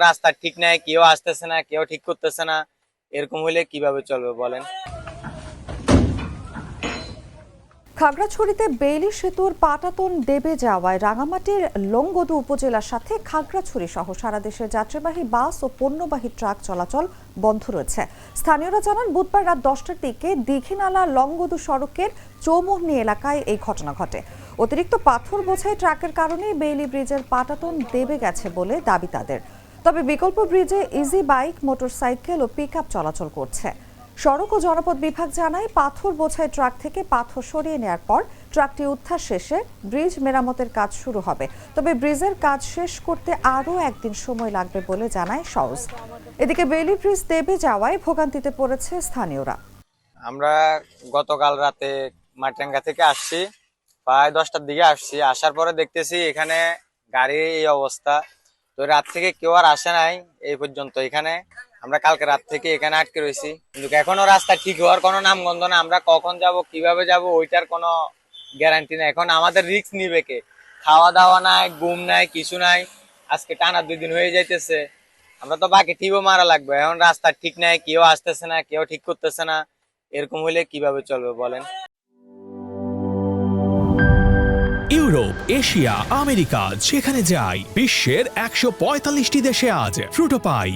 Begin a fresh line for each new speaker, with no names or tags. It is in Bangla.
রাস্তা ঠিক নাই, কেউ আসতেছে না, কেউ ঠিক করতেছে না। এরকম হলে কিভাবে চলবে বলেন?
খাগড়াছড়িতে বেইলি সেতুর পাটাতন দেবে যাওয়ায় রাঙামাটির লংগদু উপজেলার সাথে খাগড়াছড়ি সহ সারা দেশের যাত্রীবাহী বাস ও পণ্যবাহী ট্রাক চলাচল বন্ধ রয়েছে। স্থানীয়রা জানান, বুধবার রাত 10টার দিকে দীঘিনালা লংগদু সড়কের চৌমুহনী এলাকায় এই ঘটনা ঘটে। অতিরিক্ত পাথর বোঝাই ট্রাকের কারণেই বেইলি ব্রিজের পাটাতন দেবে গেছে বলে দাবি তাদের। তবে বিকল্প ব্রিজে ইজি বাইক, মোটরসাইকেল ও পিকআপ চলাচল করছে। সড়ক ও জনপদ বিভাগ জানায়, পাথর বোঝাই ট্রাক থেকে পাথর সরিয়ে নেওয়ার পর ট্রাকটি উদ্ধার শেষে ব্রিজ মেরামতের কাজ শুরু হবে। তবে ব্রিজের কাজ শেষ করতে আরও একদিন সময় লাগবে বলে জানায় সওজ। এদিকে বেইলি ব্রিজ দেবে যাওয়ায় ভোগান্তিতে পড়েছে স্থানীয়রা।
আমরা গতকাল রাতে মাটিরাঙ্গা থেকে আসছি, প্রায় 10টার দিকে আসছি। আসার পরে দেখতেছি এখানে গাড়ির এই অবস্থা। তো রাত থেকে কেউ আর আসে নাই এই পর্যন্ত। এখানে আমরা কালকে রাত থেকে এখানে আটকে রয়েছি, কিন্তু এখনো রাস্তা ঠিক হওয়ার কোনো নামগন্ধ না। আমরা কখন যাব, কিভাবে যাব, ওইটার কোনো গ্যারান্টি নাই। এখন আমাদের রিস্ক নিবে কে? খাওয়া দাওয়া নাই, ঘুম নাই, কিছু নাই। আজকে টানা 2 দিন হয়ে যাইতেছে। আমরা তো বাকি টিপও মারা লাগবে। এখন রাস্তা ঠিক নাই, কেউ আসতেছে না, কেউ ঠিক করতেছে না। এরকম হলে কিভাবে চলবে বলেন?
ইউরোপ, এশিয়া, আমেরিকা যেখানে যাই, বিশ্বের 145টি দেশে আজ ফ্রুটো পাই।